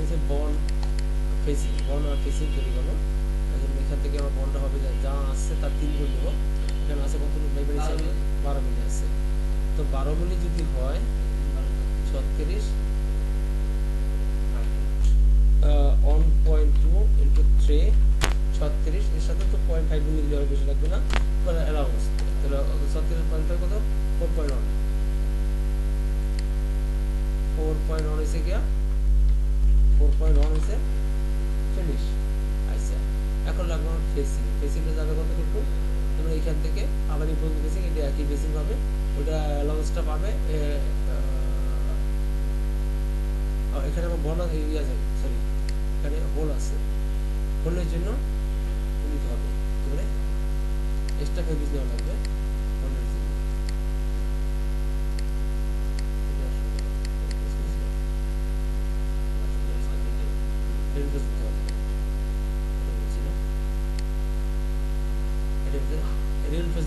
হচ্ছে bond facing, bond are facing তৈরি করবো। এখান থেকে আমার বন্ডটা হবে যা আছে তার 3 গুণ নেব। এখানে আছে কত বাইবেল হিসাবে 12 মিলি আছে। তো 12 মিলি যদি হয় 36 1.2 ইন্টু 3 36, এর সাথে তো 0.5 মিলি দিলে বেশি লাগবে না, অ্যালাউন্স। তাহলে 36.5 কত 4.1 হয়েছে গিয়া 4.1 হয়েছে ফিনিশ। আচ্ছা, এখন লাগবে আমার ফেসিং। ফেসিংটা যাবে কত একটু, তোমরা এখান থেকে আবার ইম্পোর্ট ফেসিং, এটা একই ফেসিং পাবে, ওটা অ্যালাউন্সটা পাবে। এখানে আমার বর্ণ ইয়ে আছে, সরি এখানে হোল আছে, হোলের জন্য নিতে হবে এবারে এক্সট্রা ফেব্রিক নেওয়া লাগবে হোলের জন্য।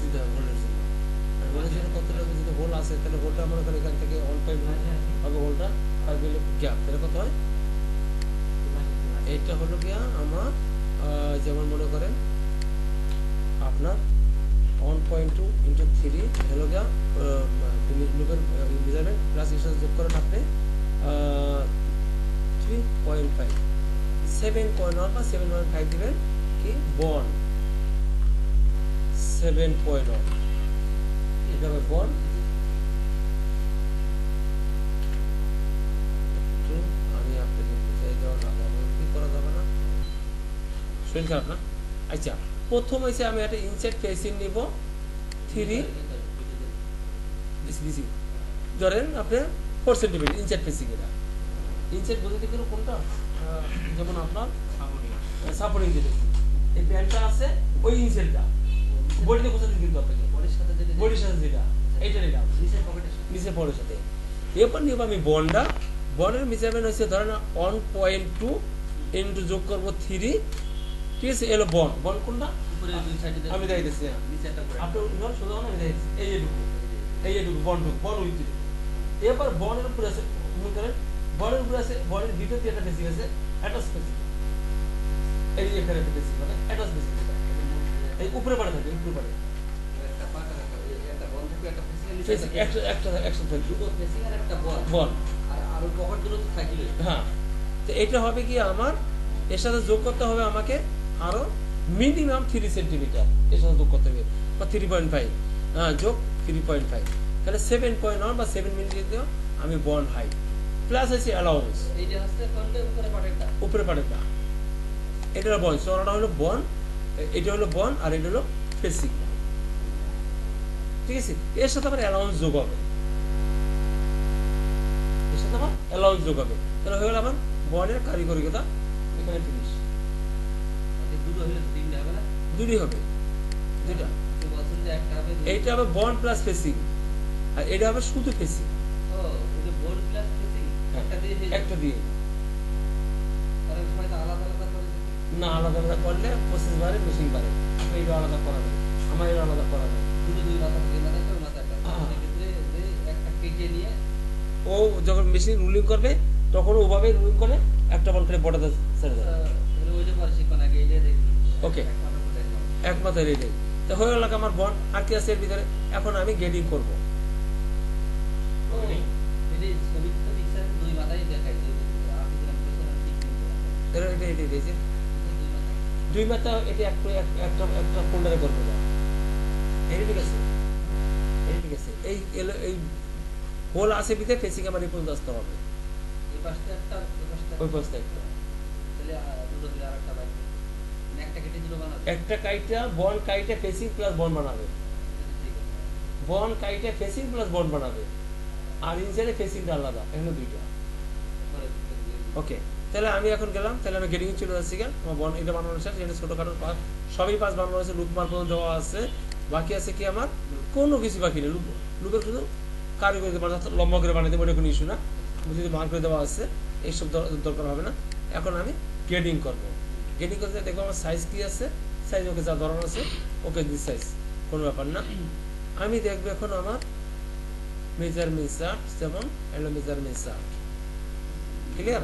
দিতে হবে হোলের জন্য। হোলের জন্য কতটা যদি হোল আছে তাহলে হোলটা আমরা এখান থেকে 1.5 হবে, হোলটা 5 মিলি গ্যাপ, তাহলে কত হয়? এইটা হলো গিয়া আমার যেমন মনে করেন আপনার 1.2 ইন্টু 3 হলো গিয়া লুপের মেজারমেন্ট প্লাস ইনস্টান্স যোগ করেন আপনি 3.5 7.1 বা 7.5 দিবেন কি বন্ড 7.1, এটা হবে বন্ড। আমি আপনাকে বুঝাই দেওয়া না কি করা যাবে না, শরীর খারাপ না? আচ্ছা, প্রথম হয়েছে আমি একটা ইনসাইড ফেসিং নিব 3 ধরেন আপনার 4 সেন্টিমিটার ইনসাইড ফেসিং। এটা ইনসাইড বলতে গেলে কোনটা, যেমন আপনার সাপোর্টিং যেটা এই প্যান্টটা আছে ওই ইনসাইডটা বডিতে কোথায় কিন্তু আপনাকে বডির সাথে যেটা এইটা নিলাম নিচের পরের সাথে। এরপর নিব আমি বন্ডটা, বন্ডের মেজারমেন্ট হচ্ছে ধরেন 1.2 ইন্টু যোগ করবো 3, ঠিক আছে? এলো বন্ড, বন্ড কোনটা আমি দেখাইতেছি, আপনার সোজা আমি দেখাইতেছি এইটুকু বন্ড উইথ। এরপর বন্ডের উপরে আছে মনে করেন বন্ডের উপরে আছে, বন্ডের ভিতরে একটা ফেসিং আছে অ্যাটাচ ফেসিং, এই এখানে একটা ফেসিং মানে অ্যাটাচ ফেসিং, এই উপরে পাড়ে থাকে, উপরে পাড়ে হ্যাঁ। তো এটা হবে কি আমার এর সাথে যোগ করতে হবে আমাকে আরো মিনিমাম 3 সেন্টিমিটার এর সাথে যোগ করতে হবে, বা 3.5 যোগ 3.5, তাহলে 7.1 বা 7 মিলি দিও আমি বন্ড হাইট প্লাস আছে অ্যালাউন্স। উপরে পাড়েটা এটা হলো বন্ড, চড়াটা হলো বন্ড, এটা হলো বন্ড আর এটা হলো ফেসিং, ঠিক আছে? এর সাথে আবার অ্যালাউন্স যোগ হবে, এর সাথে আবার অ্যালাউন্স যোগ হবে, তাহলে হয়ে গেল আমার বন্ডের কারিগরিকতা এখানে ফিনিশ। দুটোই হবে, দুটা। এইটা হবে বন্ড প্লাস ফেসিং আর এটা হবে শুধু ফেসিং, একটা দিয়ে না আলাদা আলাদা করলে প্রসেস বাড়ে মেশিন বাড়ে, এটা আলাদা করাবে আমার এটা আলাদা করাবে। ও যখন মেশিন রুলিং করবে তখন ওভাবে রুলিং করে একটা বল করে বড় ছেড়ে দেবে। ওকে, এক মাথায় রেডি তো হয়ে গেল আমার বন্ড। আর কি আছে এর ভিতরে, এখন আমি গেডিং করবো। দুই মাথা এটা একটা ফোল্ডারে করবো, ঠিক আছে? ঠিক আছে, এই হোল আছে ভিতরে ফেসিং আমার এই পর্যন্ত আসতে হবে, ওই পাশে একটা কাইটা বন্ড কাইটা ফেসিং প্লাস বন্ড বানাবে, বন্ড কাইটা ফেসিং প্লাস বন্ড বানাবে, আর ইনসাইডে ফেসিংটা আলাদা, এখানে দুইটা। ওকে, তাহলে আমি এখন গেলাম, তাহলে আমি গেটিং চলে যাচ্ছি। আমার বন্ড এটা বানানো শেষ, এটা ছোটখাটো সবই পাঁচ বানানো হয়েছে, লুপ মার পর্যন্ত দেওয়া আছে, বাকি আছে কি আমার কোনো কিছু বাকি নেই। লুপের শুধু কারিগরি লম্বা করে বানিয়ে দেবো, এটা কোনো ইস্যু না, যদি মার করে দেওয়া আছে এইসব দরকার হবে না। এখন আমি গ্রেডিং করবো, গ্রেডিং করতে দেখবো আমার সাইজ কি আছে, সাইজ ওকে যা ধরন আছে ওকে দিস সাইজ, কোনো ব্যাপার না। আমি দেখবো এখন আমার মেজারমেন্ট চার্ট, যেমন এলো মেজারমেন্ট চার্ট, ক্লিয়ার?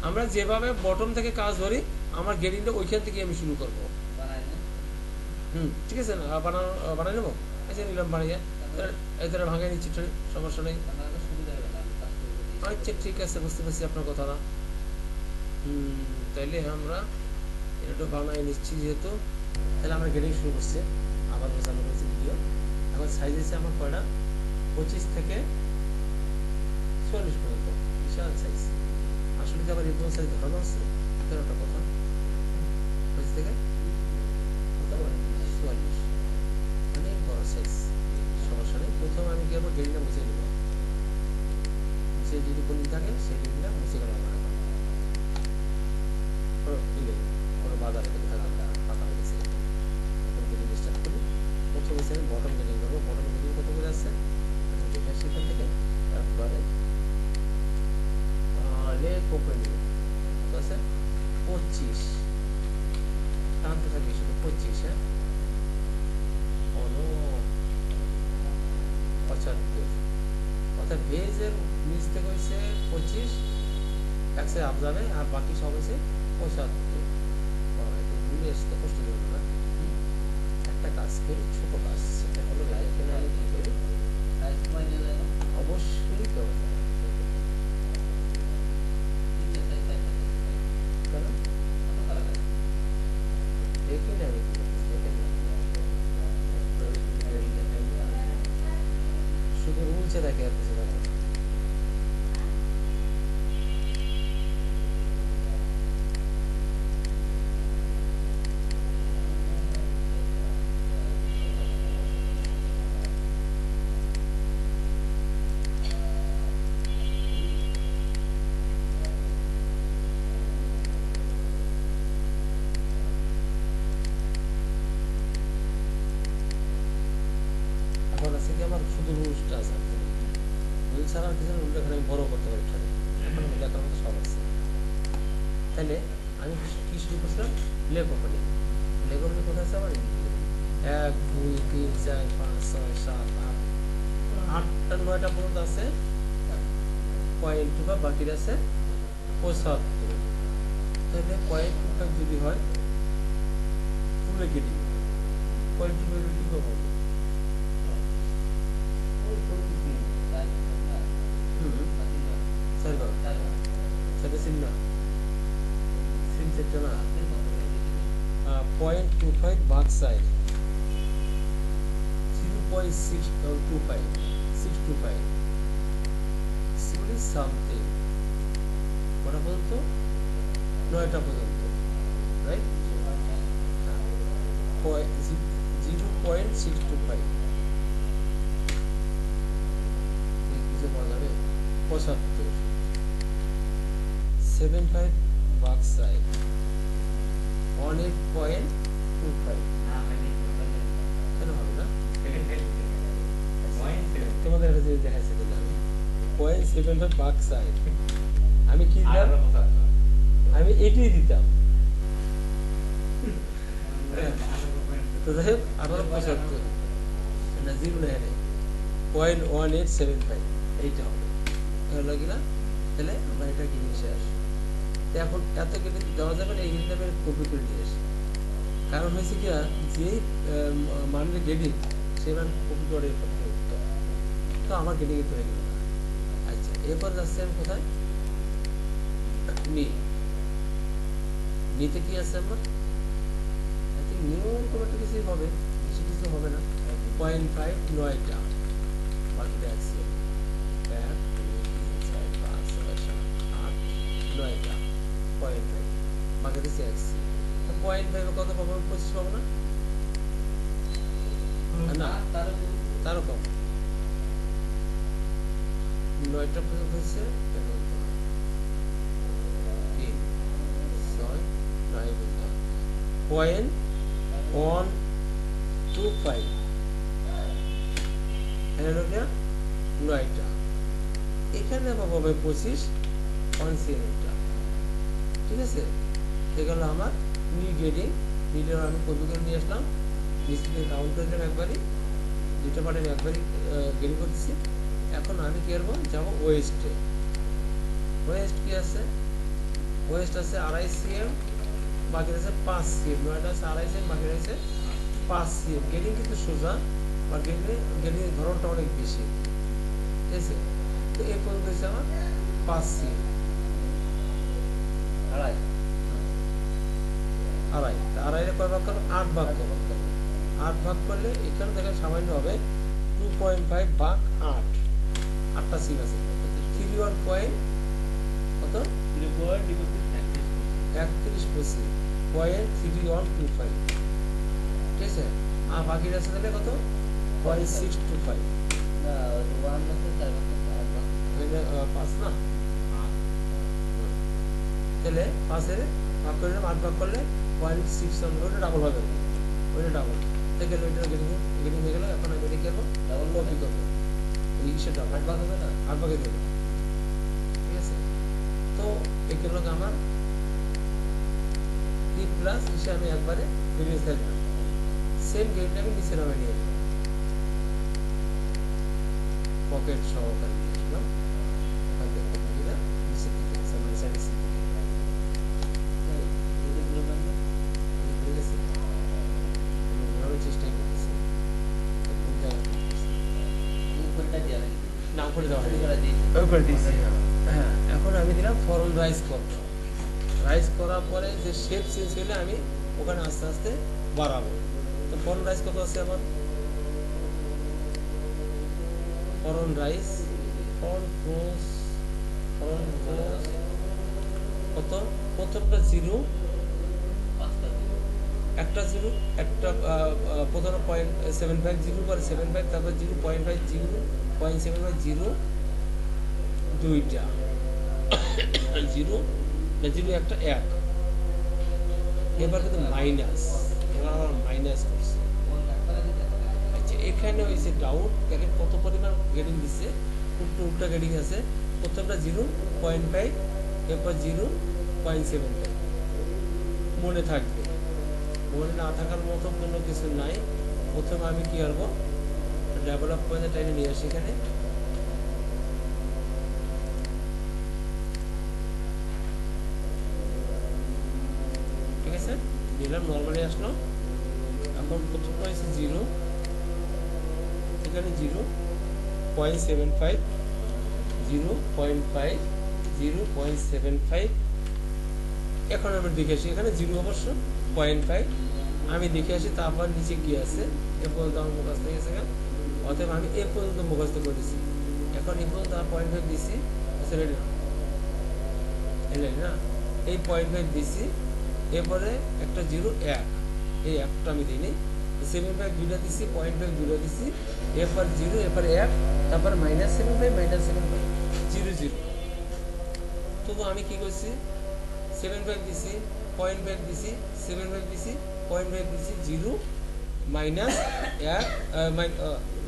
আমরা যেভাবে বটম থেকে কাজ ধরি আমার গেডিংটা ওইখান থেকে আমি শুরু করব। ঠিক আছে না, বানাই নেবো। আচ্ছা নিলাম বানিয়ে এদের ভাঙাই নিচ্ছি, সমস্যা নেই। আচ্ছা ঠিক আছে, বুঝতে পারছি আপনার কথাটা। তাইলে আমরা এটা বানাই নিচ্ছি যেহেতু, তাহলে আমরা গেডিং শুরু করছি, আবার চালু করছি ভিডিও। এখন সাইজ আছে আমার কয়টা, 25 থেকে 44 পর্যন্ত, বিশাল সাইজ। আসলে কি আবার এরকম সাইজ দেখানো আছে, এটার একটা কথা। 25 থেকে 44 অনেক বড় সাইজ, সমস্যা নেই। প্রথমে আমি কি করবো, গেডিংটা মুছে নেব। মুছে যদি কোনো থাকে সেই গেডিংটা মুছে গেল আমার এখন কোনো বাধা রেখে পাতা হয়ে গেছে। এখন গেডিং স্টার্ট করি। প্রথমে আমি বটম গেডিং করবো। বটম গেডিং কত করে আছে দেখে সেখান থেকে একবারে কোপে নিব। কত আছে, 25 টানতে থাকবে শুধু 25। হ্যাঁ 75, অর্থাৎ বেজের নিচ থেকে হয়েছে 25, এক সাইড আপ যাবে, আর বাকি সব হয়েছে 75। ভুলে আসতে কষ্ট দেবে না। একটা কাজ করি, ছোট কাজ, সেটা হলো এখানে আমি কি করি, অবশ্যই তো দেখি না আমি শুধু রুলসে দেখে আর কিছু দেখে। আমার শুধু রুলসটা আছে, রুল ছাড়া কিছু রুলটা এখানে আমি বড় করতে পারি, এখন দেখার মতো সব আছে। তাহলে আমি কি শুরু করছিলাম, লেগ ওপেনিং। লেগ ওপেনিং কোথায় আছে আমার, 1 2 3 4 5 6 7 8 8টা 9টা পর্যন্ত আছে পয়েন্ট বা বাকি আছে 75। তাহলে 0.25 যদি হয় ফুলে গেটিং, 0.25 কি করবো, সেটা সিম না, সিম সেটটা না, 0.25 ভাগ সাইড 0.625 625 সামথিং, কটা পর্যন্ত, 9টা পর্যন্ত, রাইট। 0.625 পাওয়া যাবে 75, 75 ভাগ সাইড 18.25, কেন হবে না, তোমাদের কাছে দেখাইছে আমি 0.75 ভাগ সাইড, আমি কি দিতাম, আমি এটাই দিতাম। তো যাই হোক 18.75 না, 0 না, 0.1875 এইটা হবে, হলো কিনা। তাহলে আমরা এটা কি নিয়ে আসি, এখন এত কেটে দেওয়া যাবে না, এই গেডিংটা আমি কপি করে নিয়ে আসি। কারণ হয়েছে কি, যে মানের গেডিং সে মান কপি করে তো আমার গেডিং এ হয়ে গেল। আচ্ছা এরপর যাচ্ছি আমি কোথায়, নিতে কি আছে আমার, আই থিঙ্ক নিউ কোনো একটা কিছুই হবে, বেশি কিছু হবে না। 0.5 9টা, বাকিটা আছে 1 2 3 4 5 6 7 8 9টা 0.5, বাকি দিচ্ছে এক্সি। 0.5 কত পাবো, 25 পাবো না, না তারও কম, 9টা পর্যন্ত হচ্ছে 0.125 9টা, এখানে পাবো 25 1/7টা, ঠিক আছে। এগুলো আমার নি গেডিং, নিটার আমি কপি করে নিয়ে আসলাম, ডিসপ্লে কাউন্ট করে দিলাম একবারই, দুটো পার্ট আমি একবারই গেডিং করতেছি। এখন আমি কি করবো, যাবো ওয়েস্টে। ওয়েস্ট কি আছে, ওয়েস্ট আছে 2.5 cm, বাকি আছে 5 cm, নয়টা আছে 2.5 cm, বাকি আছে 5 cm। গেটিং কিন্তু সোজা, আর গেটিং এর ধরনটা অনেক বেশি, ঠিক আছে। তো এই পর্যন্ত হচ্ছে আমার 5 cm, আড়াই আড়াই। আড়াইরে কয় ভাগ করবো? 8 ভাগ করবো। 8 ভাগ করলে এখানে দেখেন সামান্য হবে 2.5 ভাগ 8, 8টা সিম আছে। 31 পয়েন্ট কত? 31.25, ঠিক আছে। আর বাকি আছে তাহলে কত? 0.625, না, 1 আছে 4 পাঁচ না, তাহলে 5-এর ভাগ করে 8 ভাগ করলে 0.6, ওটা ডাবল হবে, ওইটা ডাবল। দেখে ওইটা গেটিং হয়ে গেল। এখন আমি এটা কি করবো? ডাবল কপি করবো, এই সেটা 8 ভাগ হবে না? 8 ভাগে দেবো, ঠিক আছে। তো এগুলো আমার পি প্লাস এসে আমি একবারে বেরিয়ে ফেললাম। সেম গেটটা আমি নিচে নামে নিয়ে আসলাম, পকেট সহকারে নিয়ে আসলাম। এখান থেকে কপি দিলাম, নিচের দিকে আছে, মানে সাইডের দিকে হয়ে গেছে। ঘোরানোর চেষ্টাই করতেছি, কোন জায়গায় উপরটা দিয়ে রাখি। না উপরে দেওয়া উপরে হয়নি। করে দিয়েছি। উপরে দিয়েছি, হ্যাঁ। এখন আমি দিলাম ফরম রাইজ করব। রাইজ করার পরে যে শেপ চেঞ্জ হলে আমি ওখানে আস্তে আস্তে বাড়াবো। তো ফরম রাইজ কত আছে আমার? ফরম রাইজ কত? প্রথমটা 0, পাঁচটা দিবো। একটা 0, একটা প্রথমে 0.75, 0 পরে 75, তারপর 0.5, 0.75, 0, দুইটা 0 না, 0 একটা 1। এবার কিন্তু মাইনাস, এবার আমার মাইনাস করছে। কোন একবারে দিতে হবে? আচ্ছা, এখানে হয়েছে ডাউট, দেখেন কত পরিমাণ গেটিং দিচ্ছে। উল্টা গেটিং আছে। প্রথমটা 0.5, এরপর 0.75, মনে থাকবে। মনে না থাকার মতো কোনো কিছু নাই। প্রথমে আমি কি করবো? ডেভেলপ পয়েন্টে টাইনে নিয়ে আসি এখানে, ঠিক আছে। নিলাম, নর্মালি আসলো। এখন প্রথমটা হয়েছে 0, এখানে 0.75, 0.5, 0.75। এখন আমি দেখে আসি, এখানে 0 অবশ্য 0.5 আমি দেখে আসি। তারপর নিচে কি আছে এ পর্যন্ত আমার মুখস্থ হয়ে গেছে। অতএব আমি এ পর্যন্ত মুখস্থ করেছি। এখন এ পর্যন্ত আমার 0.5 দিচ্ছি, রেডি না, এই 0.5 দিচ্ছি। এরপরে একটা 0, 1, এই একটা আমি দিইনি। 75 দুটা দিচ্ছি, 0.5 দুটা দিচ্ছি, এরপর 0, এরপর 1, তারপর -75, -75, 0, 0। তবু আমি কি করছি? 75 দিছি, 0.5 দিছি, 75 দিছি, 0.5 দিছি, 0, মাইনাস 1,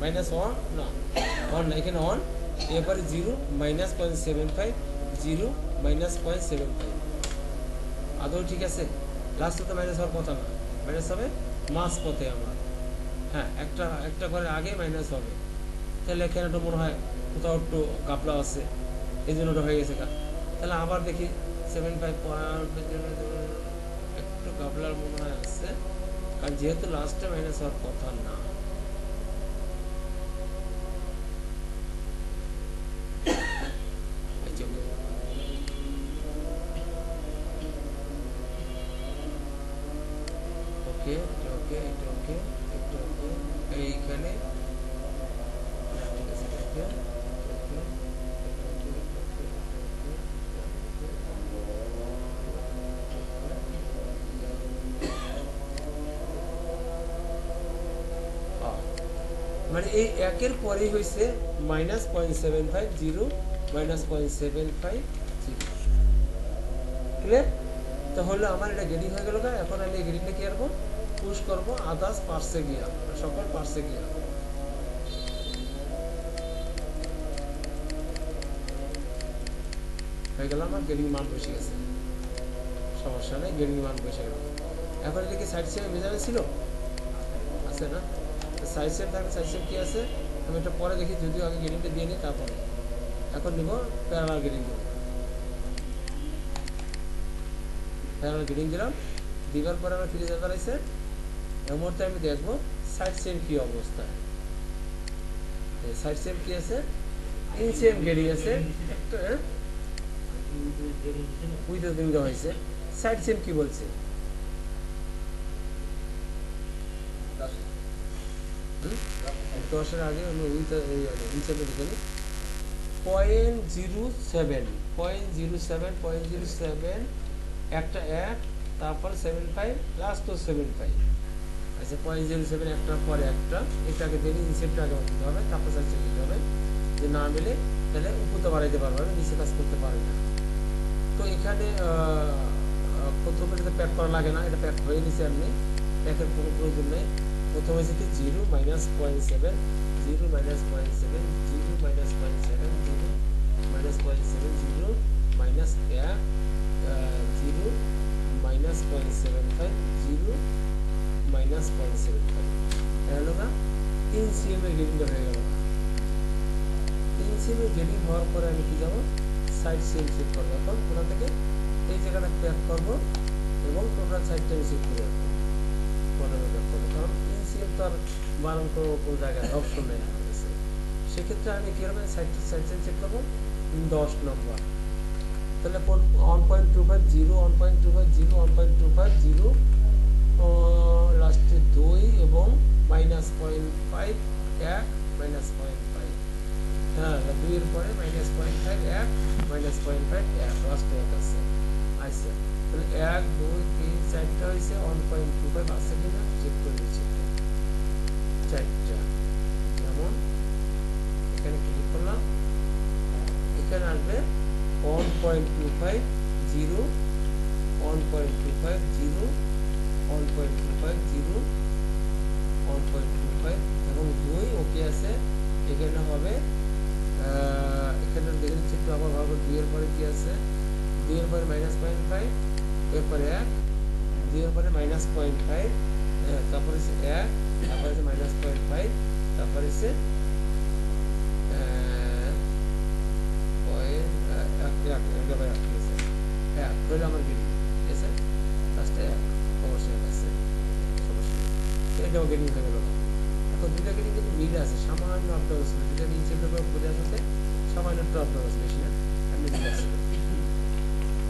মাইনাস 1 না, 1 না, এখানে 1, এরপরে 0, -0.75, 0, -0.75। আদৌ ঠিক আছে? লাস্টে তো মাইনাস হওয়ার কথা না, মাইনাস হবে মাস পথে আমার। হ্যাঁ, একটা করে আগে মাইনাস হবে। তাহলে এখানে একটু মনে হয় কোথাও একটু গাপলা আছে, এই জন্য ওটা হয়ে গেছে। তাহলে আবার দেখি 75 একটু গাপলার মনে হয় আসছে, কারণ যেহেতু লাস্টে মাইনাস হওয়ার কথা না। ওকে, এটা ওকে, এটা ওকে, এটা ওকে, এইখানে ঠিক আছে, ওকে, ওকে, মানে এই একের পরেই হয়েছে -0.75, 0, -0.75, 0। ক্লিয়ার? তাহলে আমার এটা গেটিং হয়ে গেল। এখন আমি এই গেটিংটা কি করবো? পুশ করবো আদার্স পার্সে গিয়া, সকল পার্সে গিয়া। হয়ে গেল, আমার গেটিং মান বসে গেছে, সমস্যা নেই, গেটিং মান বসে গেল। এখন এটা কি সাইড সেম মেজারে ছিল? আছে না? সাইড সেম থাকলে সাইড সেম কি আছে আমি এটা পরে দেখি, যদিও আগে গেটিংটা দিয়ে নিই তারপরে। এখন নিব প্যারালাল গেটিং দেবো। হ্যাঁ আমরা গ্রেডিং দিলাম, দেওয়ার পরে আমরা ফিরে যেতে পারছে এর মুহূর্তে আমি দেখবো সাইড সেম কী অবস্থায়। সাইড সেম কী আছে, ইন সেম গ্রেডিং আছে একটা, উইথ দেওয়া হয়েছে। সাইড সেম কী বলছে, 10-এর আগে আমি উইথ ইনসেপে লিখে নিই 0.07 একটা 1 তারপর 75 লাস্ট তো 75। আচ্ছা 0.07 একটার পরে একটা, এটাকে দেখে ইনসেপটা আগে দিতে হবে, তারপর সাইড সেম দিতে হবে। যে না মিলে তাহলে উপরে বাড়াইতে পারবে না, নিচে কাজ করতে পারবে না। তো এখানে প্রথমে এটা প্যাক করা লাগে না, এটা প্যাক হয়ে নিছে এমনি, প্যাকের কোনো প্রয়োজন নেই। প্রথমে হয়েছে কি 0 - 0.7 0 - 0 - 0.7 0 - 0.7 0 - 0 -1 0 -0.75 0 -0.75 হলো না। 3 cm এর গ্রেডিং হয়ে গেল। 3 cm এর গ্রেডিং হওয়ার পরে আমি কি যাবো সাইড সেম সেট করবো। এখন ওখান থেকে এই জায়গাটা প্যাক করবো এবং টোটাল সাইডটা আমি সেট করে রাখবো, কারণ 3 cm তো আর বারণ কোনো জায়গায় অপশন নেই আমার কাছে। সেক্ষেত্রে আমি কী হবে সাইড সেম সেট করবো 10 নম্বর। তাহলে 1.25 0 1.25 0 1.25 0 লাস্টে 2 এবং -0.5 1 -0.5, হ্যাঁ 2 এর পরে -0.5 1 -0.5 1 লাস্টে 1 আছে। আচ্ছা তাহলে 1 2 3 4টা হয়েছে 1.25 আছে কিনা চেক করে নিচ্ছি, 4টা। যেমন এখানে ক্লিক করলাম, এখানে আসবে 1.25 0 1.25 0 1.25 0 1.25 এবং 2 ওকে আছে। এখানে হবে এখানে দেখে নিচ্ছি একটু আবার ভালো করে, 2 এর পরে কি আছে, 2 এর পরে -0.5 এরপরে 1 2 এর পরে -0.5 তারপরে হচ্ছে 1 তারপরে হচ্ছে -0.5 তারপরে হচ্ছে আমার গেটিং ঠিক আছে, লাস্টে 1 অবশ্যই আছে সমস্যা, এটাও গেটিং হয়ে গেল। এখন দুইটা গেটিং কিন্তু মিলে আছে, সামান্য আপ ডাউন ছিল, দুইটা নিচে উপরে আসতে সামান্য একটু আপ ডাউন আছে, বেশি না, আমি মিলে আসছিল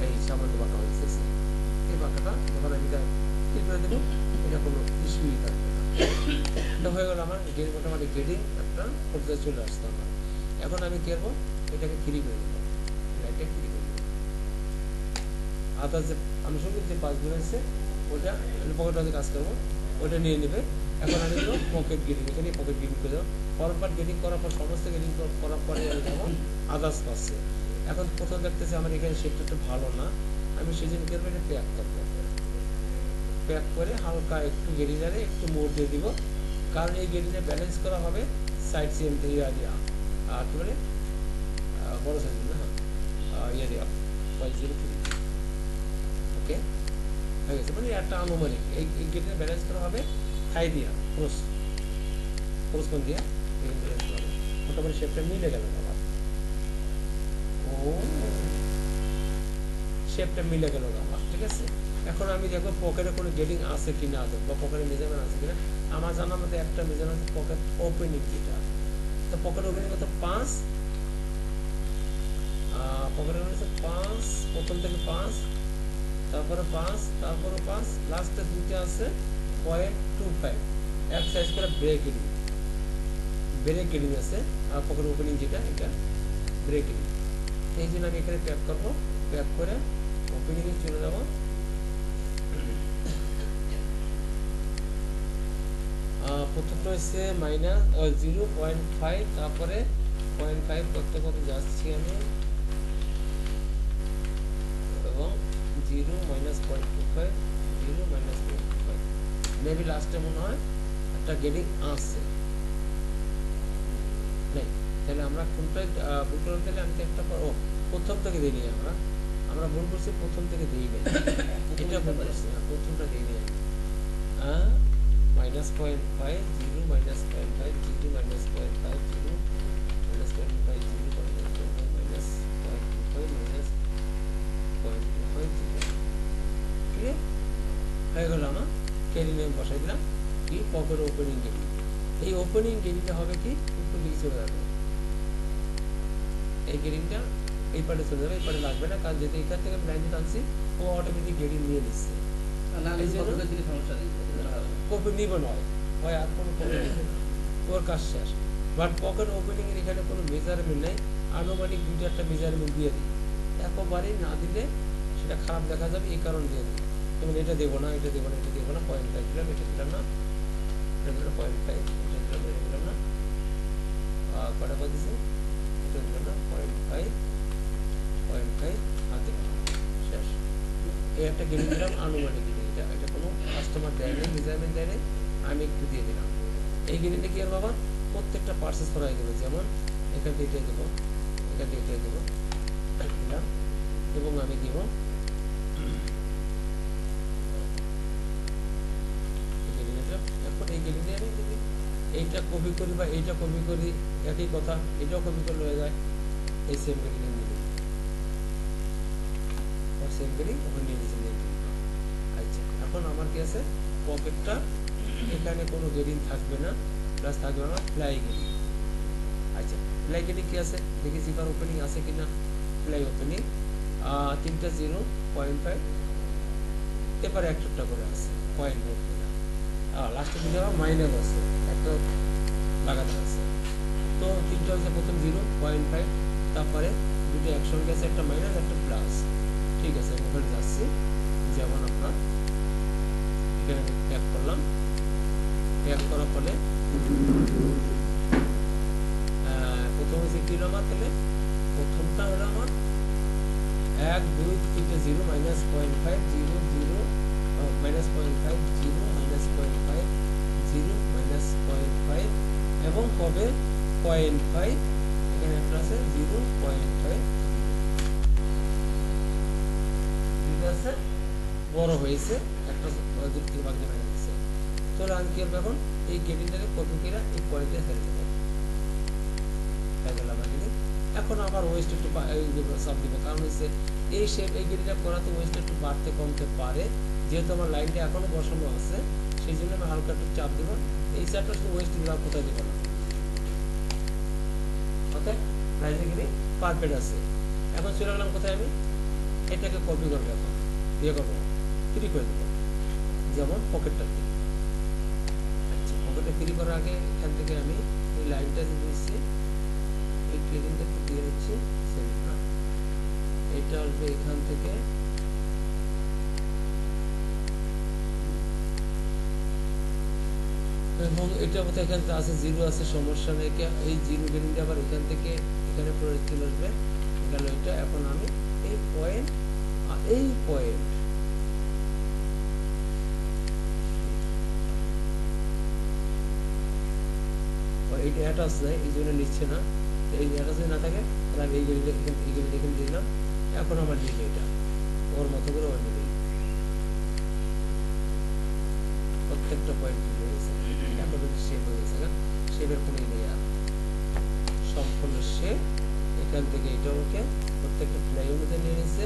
এই সামান্য বাঁকা হয়েছে। এই বাঁকাটা যখন আমি এটা ঠিক করে দেবো এটা কোনো ইস্যুই থাকবে না। এটা হয়ে গেল আমার মোটামুটি গ্রেডিং একটা পর্যায়ে চলে আসতো আমার। এখন আমি কী করবো, এটাকে ফ্রি করে দেবো, লাইটটা ফ্রি করে দেবো। আদার যে আমি সঙ্গে যে পাঁচগুলো আছে ওটা পকেটে কাজ করবো, ওটা নিয়ে নেবে। এখন আমি দেবো পকেট গেটিং, এখানে পকেট গেটিং করে দেবো। ফরওয়ার্ড গেটিং করার পর সমস্ত গেটিং করার পরে আমি যাবো আদার্স পাচ্ছে। এখন প্রথম দেখতেছি আমার এখানে শেপটা ভালো না, আমি সেই জন্য করবো এটা প্যাক করবো, প্যাক করে হালকা একটু গেরিনারে একটু মোড় দিয়ে দিব, কারণ এই গেরিনে ব্যালেন্স করা হবে সাইড সিএম ইয়া দিয়া আর কি বলে বড় সাইজ না ইয়া দিয়া 0.03 ওকে হয়ে গেছে। মানে একটা আনুমানিক এই গেরিনে ব্যালেন্স করা হবে থাই দিয়া ক্রস কোণ দিয়া ব্যালেন্স করা হবে, মোটামুটি শেপটা মিলে গেল। আবার ও শেপটা মিলে গেল আমার, ঠিক আছে। এখন আমি দেখবো পকেটে কোনো গেটিং আছে কি না, বা পকেটে মেজারমেন্ট আছে কিনা। আমার জানার মধ্যে একটা মেজারমেন্ট পকেট ওপেনিং যেটা, তো পকেট ওপেনিং কত 5, পকেট ওপেনিং হচ্ছে 5, প্রথম থেকে 5 তারপরে 5 তারপরে 5 লাস্টে দুটো আছে 0.25 এক সাইজ করে ব্রেক গেটিং আছে। আর পকেট ওপেনিং যেটা এটা ব্রেক গেটিং। এই জন্য আমি এখানে প্যাক করবো, প্যাক করে ওপেনিংয়ে চলে যাবো। প্রথমটা হচ্ছে -0.5 তারপরে 0.5 করতে করতে যাচ্ছি আমি এবং 0 -0.25 0 -0.25 মেবি লাস্টে মনে হয় একটা গেটিং আসছে নেই। তাহলে আমরা কোনটাই ভুল করলাম, তাহলে আমি একটা প্রথম থেকে দিই নি, আমরা ভুল করছি, প্রথম থেকে দিই নাই, এটা ভুল করছি না, প্রথমটা দিই নি -0.5 0 -0.5 0 -0.5 0 -0.5 0 -0.25 0 হয়ে গেল আমার গেটিং নেম বসাই দিলাম কি পকেট ওপেনিং গেটিং। এই ওপেনিং গেটিংটা হবে কি একটু দিকে চলে যাবে, এই গেটিংটা এই পার্টে চলে যাবে, এই পার্টে লাগবে না, কারণ যেহেতু এখান থেকে আমি লাইনটা টানছি ও অটোমেটিক গেটিং নিয়ে নিচ্ছে। এই জন্য সমস্যা নেই, কপি নিবে নয়, হয় আর কোনো কপি নেবে না, ওর কাজ শেষ। বাট পকেট ওপেনিংয়ের এখানে কোনো মেজারমেন্ট নেই, আনুমানিক 2-4টা মেজারমেন্ট দিয়ে দিই, একেবারেই না দিলে সেটা খারাপ দেখা যাবে, এই কারণ দিয়ে দিই। যেমন এটা দেবো না, এটা দেবো না, এটা দেবো না, 0.5 দিলাম, এটা দিলাম না, এটা দিলাম 0.5, এটা দিলাম, এটা দিলাম না, কটা করে দিছি, এটা দিলাম না, 0.5 হাতে শেষ। এই একটা গেটিং দিলাম আনুমানিক গেটিং, এটা কোনো কাস্টমার দেয় নেই, মেজারমেন্ট দেয় নেই, আমি একটু দিয়ে দিলাম। এই গেটিংটা কি আর বাবা প্রত্যেকটা পার্সেস করা গেল, যেমন এখান থেকে এটাই দেবো, এখান থেকে এটাই দেবো দিলাম, এবং আমি দিব এখন এই গেটিংটা আমি যদি এইটা কপি করি বা এইটা কপি করি একই কথা, এটাও কপি করলে হয়ে যায়, এই সেম গেটিং নিয়ে নিই, সেম গেটিং এখন নিয়ে নিয়েছি নিয়ে। আচ্ছা এখন আমার কি আছে পকেটটা, এখানে কোনো গেটিং থাকবে না, প্লাস থাকবে আমার ফ্লাই গেটিং। আচ্ছা ফ্লাই গেটিং কি আছে দেখি জিপার ওপেনিং আছে কিনা, ফ্লাই ওপেনিং 3টা 0, 0.5, এরপরে একটা করে আছে 0.5 করে, লাস্টে দিকে আবার মাইনাস আছে, একটা লাগাতে আছে। তো 3টা হচ্ছে প্রথম 0, 0.5, তারপরে দুটো একসঙ্গে আছে, একটা মাইনাস একটা প্লাস। ঠিক আছে আমি ওখানে যাচ্ছি, যেমন আপনার এখানে ট্যাগ করলাম, ট্যাগ করার ফলে প্রথম হচ্ছে কি হলো আমার, তাহলে প্রথমটা হলো আমার 1 2 3টে 0 -0.5 0 0 -0.5 0 -0.5 0 -0.5 এবং হবে 0.5, এখানে একটা আছে 0.5, ঠিক আছে বড় হয়েছে একটা দুটি ভাগ দিয়ে হয়েছে। তাহলে আমি কি এখন এই গেটিংটাকে কপি করে এই পয়েন্টে ফেলে দেবো, এখন আমার ওয়েস্ট একটু চাপ দিব, কারণ হচ্ছে এই শেপ এই গেটিংটা করাতে ওয়েস্ট একটু বাড়তে কমতে পারে, যেহেতু আমার লাইনটা এখনো বসানো আছে সেই জন্য আমি হালকা একটু চাপ দিব। এই চাপটা শুধু ওয়েস্ট দিলাম, কোথায় দিব না, অর্থাৎ লাইনে গেটিং পারফেক্ট আছে। এখন চলে গেলাম কোথায়, আমি এটাকে কপি করবো, এখন ইয়ে করবো ফ্রি করে দেবো, যেমন পকেটটাকে। আচ্ছা পকেটটা ফ্রি করার আগে এখান থেকে আমি এই লাইনটা দিচ্ছি, এই গেটিংটা একটু দিয়ে দিচ্ছি, এটা আসবে এখান থেকে, এবং এটা কোথায় এখান থেকে আছে 0 আছে, সমস্যা নেই, এই 0 গেটিংটা আবার এখান থেকে এখানে প্রয়োগ চলে আসবে গেল এটা। এখন আমি এই পয়েন্ট এইটা অ্যাটাচ নেই, এই জন্য নিচ্ছে না, এই অ্যাটাচ না থাকে তাহলে আমি এই গেটিংটা এখানে দিলাম। এখন আমার নিলে এটা ওর মতো করে ওর নিলেই প্রত্যেকটা পয়েন্ট হয়ে গেছে, এখন শেপ হয়ে গেছে না, শেপের কোনো নেই আর, সম্পূর্ণ শেপ। এখান থেকে এটা ওকে প্রত্যেকটা ফ্লাই অনুযায়ী নিয়ে নিচ্ছে,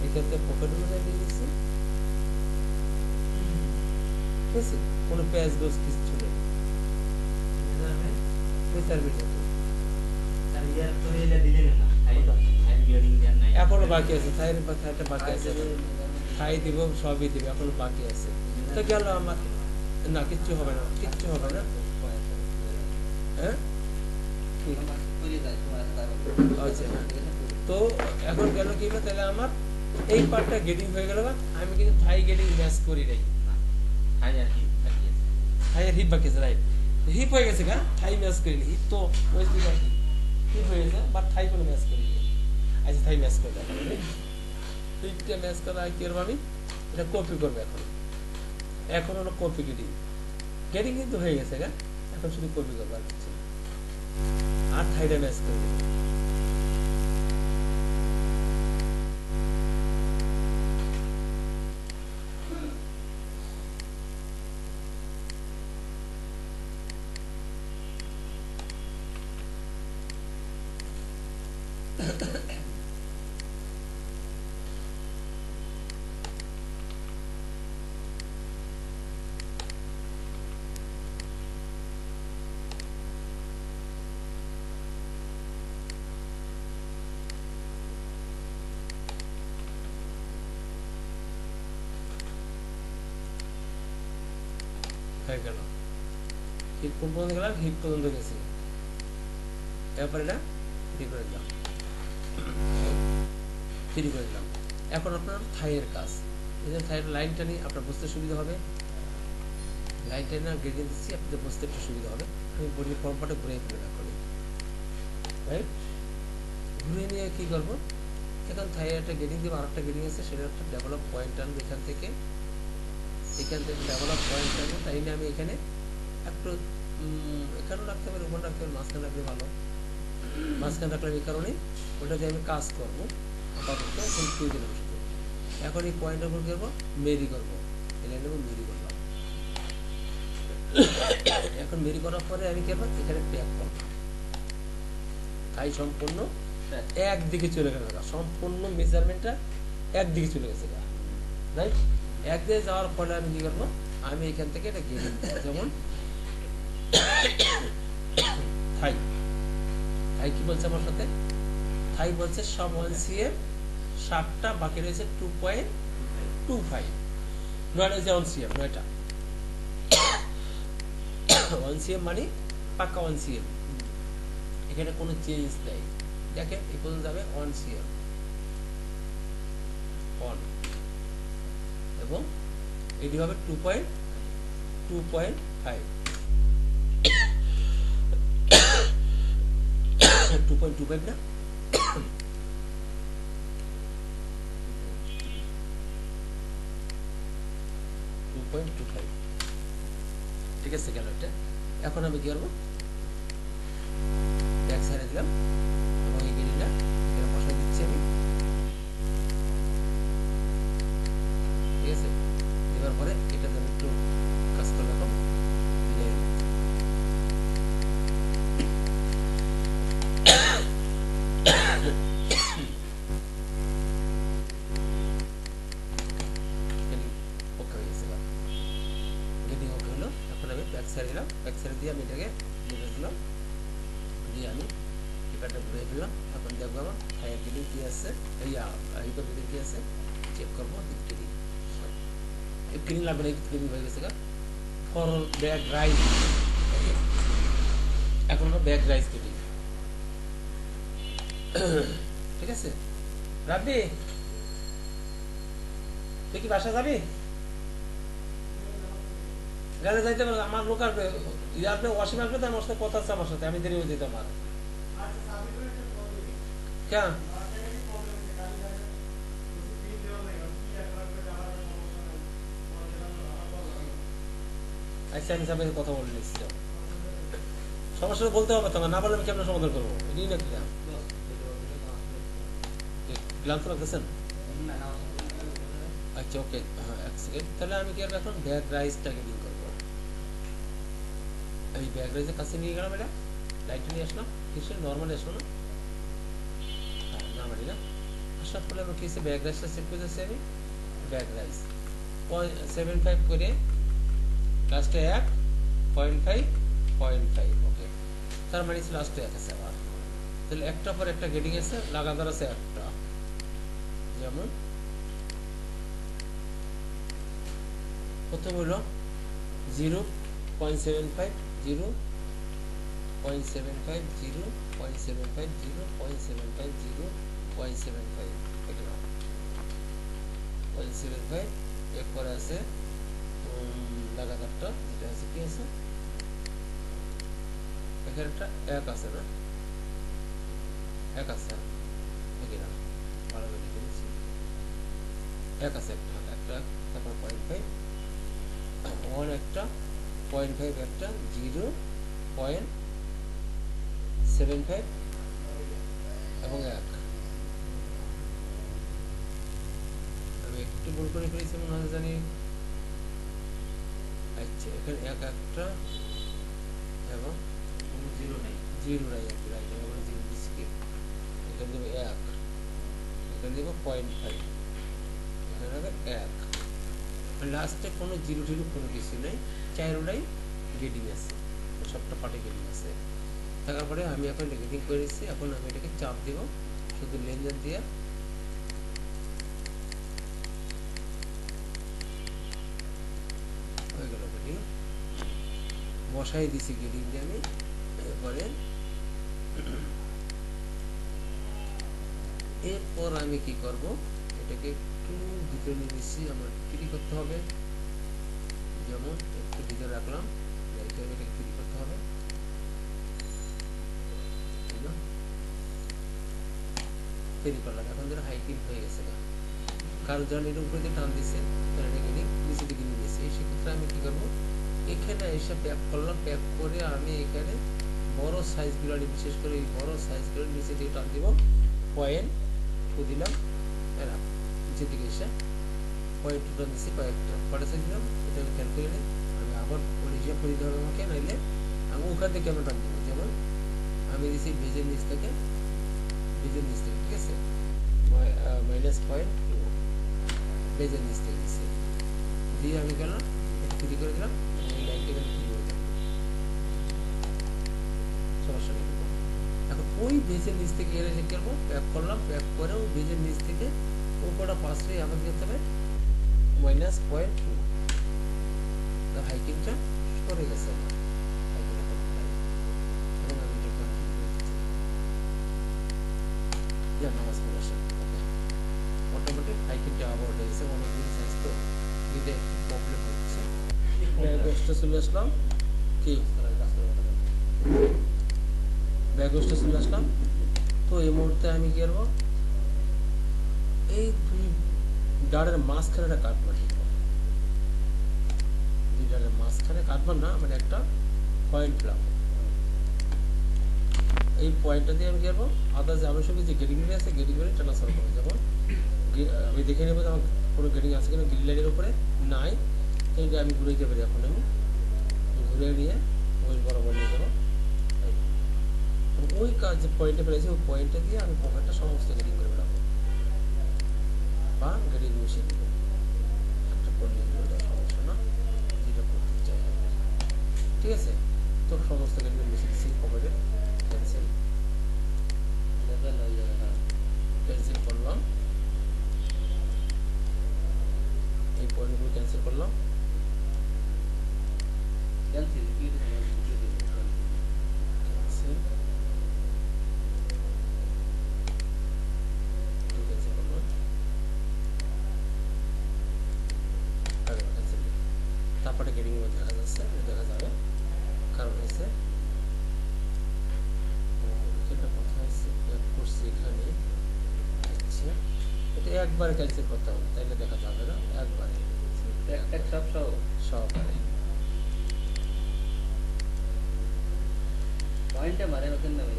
এখান থেকে পকেট অনুযায়ী নিয়ে নিচ্ছে, ঠিক আছে কোনো প্যাচ গোজ কিছু নেই, এখনো বাকি আছে, থাইটা বাকি আছে, থাই দিব সবই দিব, এখনো বাকি আছে। তো গেল আমার না, কিচ্ছু হবে না, কিচ্ছু হবে না, হ্যাঁ আচ্ছা। তো এখন গেল কি হলো, তাহলে আমার এই পার্টটা গেটিং হয়ে গেল, আমি কিন্তু থাই গেটিং ম্যাচ করি নাই, থাই আর হিপ বাকি আছে, রাইট হিপ হয়ে গেছে, থাই ম্যাচ করিনি, হিপ তো ওয়েস্ট দিকে হিপ হয়ে গেছে, বাট থাই কোনো ম্যাচ করিনি। আচ্ছা থাই ম্যাচ করে দেখো, হিপটা ম্যাচ করা কি করবো, আমি এটা কপি করবো, এখন হলো কপি গেটিং কিন্তু হয়ে গেছে, এখন শুধু কপি করবো আর থাইটা ম্যাচ করে দেবো। কোন পর্যন্ত গেলাম, হিপ পর্যন্ত গেছি, এরপর এটা ফ্রি করে দিলাম, ফ্রি করে দিলাম। এখন আপনার থাইয়ের কাজ, এই যে থাইয়ের লাইনটা নিয়ে আপনার বুঝতে সুবিধা হবে, লাইনটা নিয়ে গেড়ে দিচ্ছি, আপনাদের বুঝতে একটু সুবিধা হবে। আমি বডি ফর্মটা ঘুরে ফেলে না করি, রাইট? ঘুরে নিয়ে কী করবো, এখন থাইয়ের একটা গেডিং দেবো, আর একটা গেডিং আছে, সেটা একটা ডেভেলপ পয়েন্ট আনবো এখান থেকে ডেভেলপ পয়েন্ট আনবো। তাই নিয়ে আমি এখানে একটু এখানেও রাখতে পারি, ওখানে রাখতে পারি, মাঝখানে রাখলে ভালো। মাঝখানে রাখলাম এই কারণে, ওটা দিয়ে আমি কাজ করবো আপাতত, শুরু দিলাম শুধু। এখন এই পয়েন্টের উপর করবো, মেরি করবো, এই লাইনে মেরি করলাম। এখন মেরি করার পরে আমি কি করবো, এখানে প্যাক করবো, তাই সম্পূর্ণ একদিকে চলে গেল, সম্পূর্ণ মেজারমেন্টটা একদিকে চলে গেছে, রাইট? একদিকে যাওয়ার ফলে আমি কি করবো, আমি এখান থেকে এটা গেড়ে দিই, যেমন থাই কি বলছে আমার সাথে, থাই বলছে সব 1 cm, 7টা বাকি রয়েছে 2.25, 9 হচ্ছে 1 cm, 9টা 1 cm মানে পাক্কা 1 cm, এখানে কোনো চেঞ্জ নেই। দেখেন এই পর্যন্ত যাবে 1 cm 1, এবং এটি হবে 2.25, 2.25 না, ঠিক আছে গেল এটা। এখন আমি কি করবো, ব্যাক সাইডে দিলাম এবং এই গেড়িটা এখানে বসাই দিচ্ছি আমি, ঠিক আছে? দেওয়ার পরে এটা আমি একটু কাজ করে রাখলাম, দিয়ে আমি এটাকে ঘুরে দিলাম, দিয়ে আমি পেপারটা ঘুরে ফেললাম। এখন দেখবো আমার হায়ার গেডিং কী আছে, হিপার গেডিং কী আছে চেক করবো। গেডিং লাগবে না, গেডিং হয়ে গেছে গা। ফর ব্যাক রাইজ, এখন আমরা ব্যাক রাইজ গেডিং, ঠিক আছে? রাব্বি তুই কি বাসা যাবি? গাড়ি যাইতে পারবে, আমার লোক আসবে, আপনি ওয়াশিং আসবে, তো আমার সাথে কথা আছে, আমার সাথে, আমি দেরি হয়ে যেতে আমার কেন আচ্ছা, আমি সাথে কথা বলে নিচ্ছি, সমস্যা বলতে হবে তোমার, না বলে আমি কেমন সমাধান করবো, এটাই না কি ক্লান্ত লাগতেছেন? আচ্ছা ওকে, হ্যাঁ 1 সেকেন্ড। তাহলে আমি কি এখন ব্যাক রাইজটাকে ডিল করবো, আমি ব্যাক রাইজের কাছে নিয়ে গেলাম, এটা লাইটটা নিয়ে আসলাম, কিছু নর্মালি আসলো না, হ্যাঁ নর্মালি না, আসার ফলে আমি কিছু ব্যাক রাইজটা সেট করে দিচ্ছি, আমি ব্যাক রাইজ 0.75 করে লাস্টে 1.5, ওকে, তার মানে লাস্টে 1 আছে আবার, তাহলে একটা পর একটা গেটিং আছে, লাগাতার আছে একটা, যেমন প্রথম হলো 0.75, 0.75, 0.75, 0.75, 0.75, 0.75, এরপরে আছে লাগাতারটা, এটা আছে কি আছে, এখানে একটা 1 আছে না, 1 আছে, দেখি না ভালো করে লিখে দিচ্ছি, 1 আছে, একটা, তারপর 0.5, 1 একটা, 0.5 একটা, 0.75 এবং 1, আমি একটু ভুল করে ফেলেছি মনে হয় জানি। আচ্ছা এখানে 1 একটা এবং 0 নাই, 0 নাই, জিরো দিচ্ছি, এখানে দেবো 1, এখানে দেবো 0.5, এখানে হবে 1, লাস্টে কোনো জিরো টিরো কোনো কিছু নেই, চারোটাই গেডিং আছে, সবটা পার্টে গেডিং আছে, থাকার পরে আমি এখন গেডিং করে দিচ্ছি। এখন আমি এটাকে চাপ দেব শুধু লেনদেন দিয়ে, হয়ে গেল গেডিং। বসাই দিছি গেডিং দিয়ে আমি। এরপরে এরপর আমি কি করব, এটাকে একটু ভিতরে নিয়ে নিচ্ছি, আমার ফ্রি করতে হবে। যেমন একটু ভিতরে রাখলাম, এটাকে ফ্রি করতে হবে, তৈরি করলাম। এখন ধরো হাইকিং হয়ে গেছে না, কারণ যখন এটা উপরে দিয়ে টান দিচ্ছে তখন এটা গেডিং নিচে দিকে নিয়ে গেছে। এই সেক্ষেত্রে আমি কি করবো, এখানে এসে প্যাক করলাম, প্যাক করে আমি এখানে বড় সাইজগুলো, বিশেষ করে এই বড় সাইজগুলো নিচে দিকে টান দিব, পয়েন্ট টু দিলাম, নিচের দিকে এসে পয়েন্ট টু টান দিচ্ছি, কয়টা সাইজ দিলাম এটা আমি খেয়াল করে নিই। আমি আবার হিসাব করে দিতে হবে আমাকে, নাইলে আমি ওখান থেকে কেমন টান দিব। যেমন আমি দিচ্ছি ভেজের নিচ থেকে, ঠিক আছে, -.2 ভেজের নিচ থেকে দিচ্ছি, দিয়ে আমি গেলাম ফ্রি করে দিলাম, এই লাইনটা গেলে ফ্রি হয়ে যাবে, সমস্যা নেই। এখন ওই ভেজের নিচ থেকে এর এসে করবো, প্যাক করলাম, প্যাক করেও ভেজের নিচ থেকে উপরটা পাশে আবার দিতে হবে -.2, হাইকিংটা সরে গেছে আমার। এবং আমি এটা কন্টিনিউ করে দিচ্ছি, নামাজ পড়ে আসেন, অটোমেটিক হাইকিংটা আবার হয়ে গেছে। অনেকদিন সাইজ তো দিতে প্রবলেম হচ্ছে। ব্যাগটা চলে আসলাম, কি ব্যাগটা চলে আসলাম। তো এই মুহূর্তে আমি কি করবো, এই দুই ডালের মাঝখানে একটা কাটবার, দুই ডালের মাঝখানে কাটবার না, মানে একটা পয়েন্ট পেলাম। এই পয়েন্টটা দিয়ে আমি কি করবো, আদার্স আবশ্যক যে গেটিংগুলি আছে গেটিংগুলি ট্রান্সফার করবো। যেমন আমি দেখে নেবো যে আমার কোনো গেটিং আছে কিনা, গ্রিল লাইনের উপরে নাই, এইটা আমি ঘুরে দিতে পারি। এখন আমি ঘুরে নিয়ে ওই বরাবর নিয়ে যাবো, ওই কাজ যে পয়েন্টে পেরেছি ওই পয়েন্টে দিয়ে আমি পকেটটা সমস্ত গেটিং করে বেড়াবো, বা গেটিং মিশিয়ে দেবো। একটা করলে সমস্যা না, যেটা করতে চাই, ঠিক আছে। তো সমস্ত গেটিং মিশিয়ে দিচ্ছি, পকেটে ক্যান্সেল করলাম, এই পয়েন্টগুলো ক্যান্সেল করলাম, ক্যান্সেল করলাম। তারপরে গেটিং দেখা যাচ্ছে, দেখা যাবে, কারণ হচ্ছে এখানে এটা একবারে ক্যান্সেল করতে হবে, তাইলে দেখা যাবে না, একবারে সহকারে পয়েন্টে মারে নতুন নামে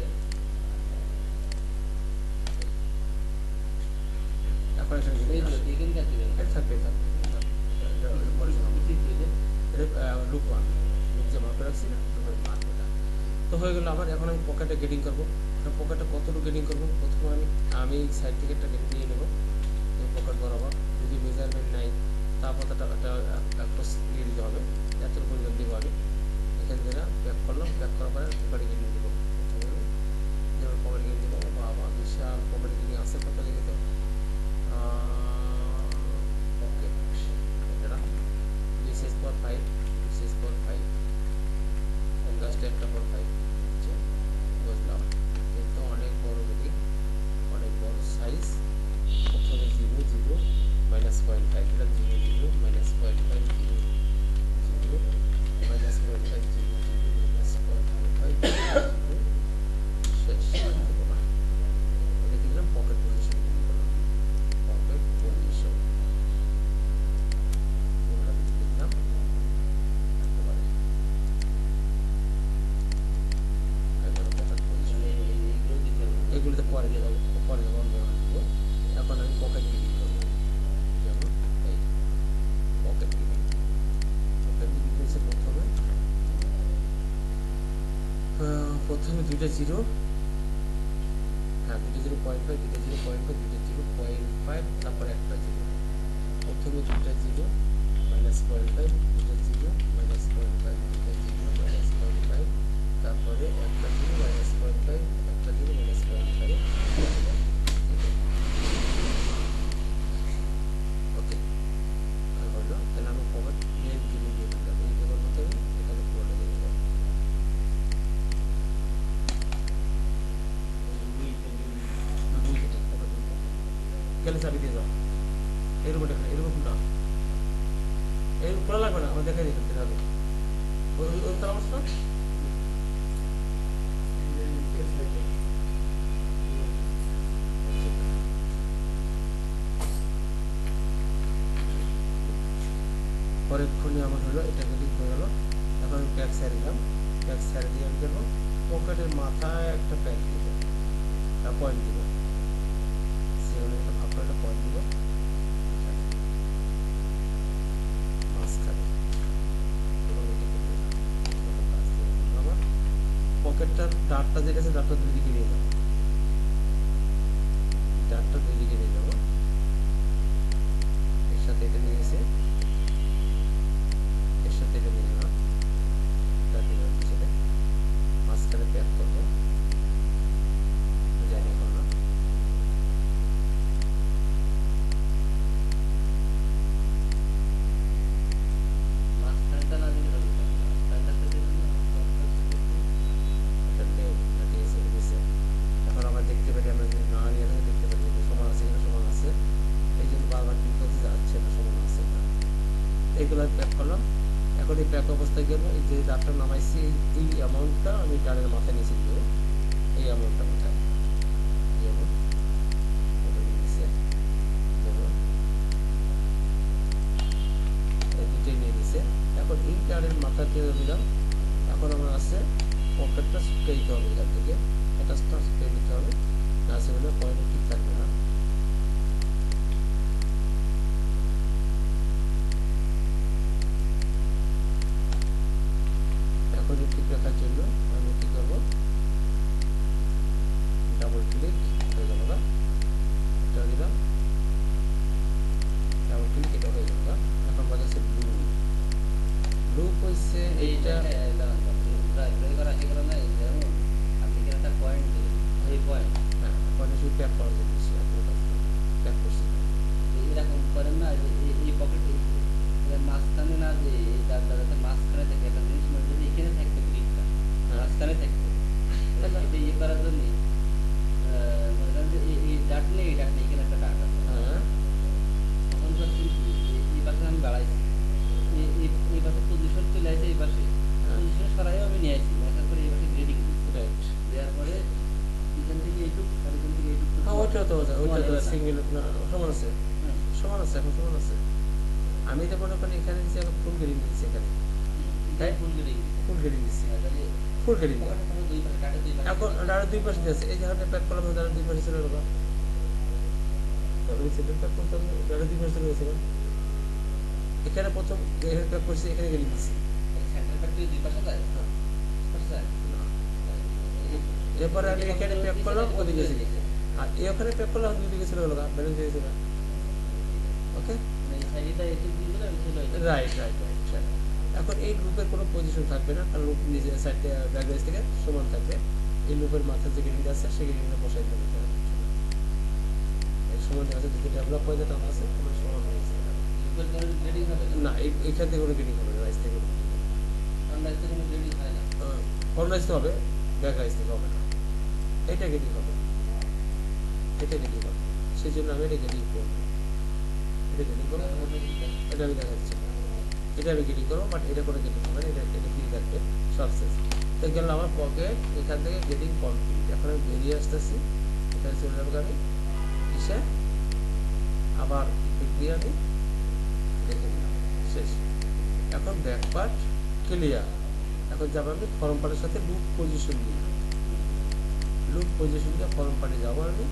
এখন থাকবে লুক ওয়ান, লুক যে মার্কে রাখছি না, মার্কটা তো হয়ে গেল আমার। এখন আমি পকেটে গেটিং করবো, পকেটে কতটুকু গেটিং করবো, প্রথমে আমি সাইড থেকে একটা গেটিং নিয়ে নেবো এই পকেট বরাবর, যদি মেজারমেন্ট নাই তারপর একটা দিয়ে দিতে হবে, এতটুকু পরিমাণ দেবো আমি। এখান থেকে প্যাক করলাম, প্যাক করার পরে পকেটে গেটিং দেবো, প্রথমে যেমন পকেটে গেটিং দেবো, বাবা বিশাল পকেটে গেটিং আসে, কত লেগে তো পকেট এটা BCS/5 BCS/5 লাস্টে একটা 4/5 বুঝলাম, কিন্তু অনেক বড় গেটিং, অনেক বড় সাইজ। প্রথমে 0 0 -.5 এটা 0 0 -.5 0 0 -.5 0 0 শেষ। এটা কি দিলাম, পকেট পজিশন, পকেট পজিশন দিলাম একেবারে, এগুলোতে পরে দেবো, পরে দেবো অন্য দেবো। এখন আমি পকেট গেটিং করবো, যেমন এই পকেট গেটিং, পকেট গেটিং হচ্ছে প্রথমে দুইটা 0, হ্যাঁ দুইটা 0.5, দুইটা 0.5, দুইটা 0.5, তারপরে একটা 0, প্রথমে দুইটা 0 -.5, দুইটা 0 -.5, দুইটা 0 -.5, তারপরে একটা 0 -.5, একটা 0 -.5, ওকে হলো। তাহলে আমি পকেট মেন গেটিং দিয়ে দিলাম, এই কেবল মতো এখানে পুরোটা দিয়ে দেবো। গেলে চাবি দিয়ে যাও, এরকম দেখেন, এরকম না, এরকম খোলা লাগবে না, আমার দেখাই দিতে হবে ওই তালা বসতো পরেক্ষণে আমার হলো এটা যদি হয়ে গেল। এখন আমি প্যাক সাইড দিলাম, প্যাক সাইড দিয়ে আমি দেবো পকেটের মাথায় একটা প্যাক দিব, পয়েন্ট দিব, সেগুলো একটা ভাব করে একটা পয়েন্ট দিব মাঝখানে। আমার পকেটটার ডাটটা যেটা আছে ডাটটা দুই দিকে নিয়ে যাবো, ডাটটা দুই দিকে নিয়ে যাবো, এর সাথে এটা নিয়ে গেছে, এর সাথে এটা নিয়ে গেলাম, পিছনে মাঝখানে প্যাক করবো, জানি করলাম, মাঝখানটা না দিলে হবে না, মাঝখানটাতে দিলে এখন আমরা দেখতে পারি, আমরা যদি না নিয়ে থাকি দেখতে পারি যে সমান আছে কিনা, সমান আছে, এই জন্য বারবার ক্লিক করতে যাচ্ছে না, সমান আছে না, এইগুলো প্যাক করলাম। এখন এই প্যাক অবস্থায় গেল, এই যে ডাক্তার নামাইছি এই অ্যামাউন্টটা আমি টানের মাথায় নিচে দিব, এই অ্যামাউন্টটা কোথায় এই অ্যামাউন্ট ওটা নিচে দেব, এই দুটোই নিয়ে নিছে। এখন এই টানের মাথাতে দিলাম, এখন আমার আছে পকেটটা শুকিয়ে দিতে হবে, এখান থেকে অ্যাটাচটা শুকিয়ে দিতে হবে, না সেগুলো পয়েন্টে ঠিক থাকবে না। এখন ঠিক রাখার জন্য আমি কি করবো, ডাবল ক্লিক হয়ে গেল না, এটা দিলাম ডাবল ক্লিক, এটা হয়ে গেল না। এখন বাজাচ্ছে ব্লু, ব্লু হচ্ছে এইটা শুধু প্যাক করার জন্য প্যাক করছি। এরকম করেন না যে এই পকেটে মাঝখানে না, যে যাতে মাঝখানে থাকে একটা জিনিস, মানে যদি এখানে থাকতো ক্লিপটা মাঝখানে থাকতো, এটা ইয়ে করার জন্য মনে করেন যে এই ডাট নেই, এই ডাট নেই, এখানে একটা ডাট আছে, তখন করছি এই পাশে আমি বাড়াইছি, এই পাশে পজিশন চলে আসে, এই পাশে পজিশন সরাইও আমি নিয়ে আসি, আসার পরে এই পাশে গ্রেডিং দেওয়ার পরে এখান থেকে এইটুক আর এখান থেকে এইটুক ওইটা তো সিঙ্গেল সমান আছে, সমান আছে, এখন সমান আছে। আমি তো মনে করি এখানে দিচ্ছি, এখন ফুল গেড়িং দিচ্ছি, এখানে তাই ফুল গ্রেডিং ফুল গেড়িং দিচ্ছি, ফুল গেড়িং। এখন ডাড়ের দুই পাশে আছে, এই যেখানে প্যাক করলাম ডাড়ের দুই পাশে চলে গেল, প্যাক করতে হবে ডাড়ের দুই পাশে চলে গেছে। এখানে প্রথম এখানে প্যাক করছি, এখানে গেড়িং দিচ্ছি, এরপরে আমি এখানে প্যাক করলাম ওদিকে চলে, আর এখানে প্যাক করলাম দুই দিকে চলে গেল, ব্যালেন্স হয়ে গেছে। ওকে, রাইট রাইট রাইট। এখন এই লুপের কোনো পজিশন থাকবে না, কারণ লুপ নিজের সাইড ব্যাকগ্রাউন্ড থেকে সমান থাকবে। এই লুপের মাথায় যে গেটিং আছে সেই গেটিংটা বসাই দেবে, সমান আছে, যদি ডেভেলপ হয়ে যেটা আছে আমার সমান হয়ে গেছে না, এইখান থেকে কোনো গেটিং হবে না, রাইস থেকে ফ্রন্ট রাইস তো হবে, ব্যাক রাইস থেকে হবে না, এটা গেটিং হবে, এটা গেটিং হবে, সেই জন্য আমি এটা গেটিং করবো, এটা গেটিং করবো, এটা আমি দেখাচ্ছি, এটা আমি গেটিং করবো, বাট এটা কোনো গেটিং হবে না, এটা এটা ফ্রি থাকবে সব শেষ। তো গেল আমার পকেট, এখান থেকে গেটিং কমপ্লিট। এখন আমি বেরিয়ে আসতেছি, এখানে চলে যাবো আমি এসে আবার ক্লিক দিয়ে আমি দেখে নিলাম, শেষ। এখন ব্যাক পার্ট ক্লিয়ার। এখন যাবো আমি ফরম পার্টের সাথে লুপ পজিশন দিয়ে, লুপ পজিশন দিয়ে ফরম পার্টে যাবো আমি।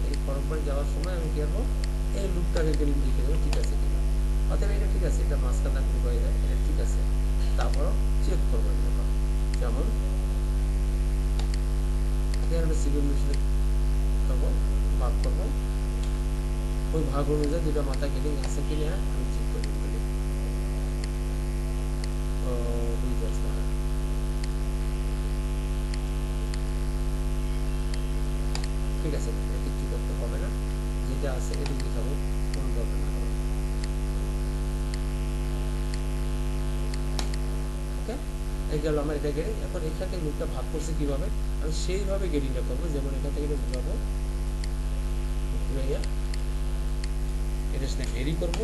এই ফরম পার্টে যাওয়ার সময় আমি কী করবো, এই লুপটাকে গেটিং লিখে দেবো ঠিক আছে কিনা, অতএব এটা ঠিক আছে, এটা মাঝখানে আপনি হয়ে যায়, এটা ঠিক আছে। তারপরও চেক করবেন যখন, যেমন এখানে সিভিল মেশিনে করবো, ভাগ করবো, ওই ভাগ অনুযায়ী দুটো মাথা গেটিং আছে কিনা আমি চেক করে দেবো। ঠিক আছে, কিছু করতে হবে না, যেটা আছে এটি দেখাবো, কোন দরকার না। ওকে, এই গেল আমার এটা গেটিং। এখন এখান থেকে লুপটা ভাগ করছে কীভাবে, আমি সেইভাবে গেটিংটা করবো, যেমন এখান থেকে বোঝাবো এটার সাথে ভেরি করব,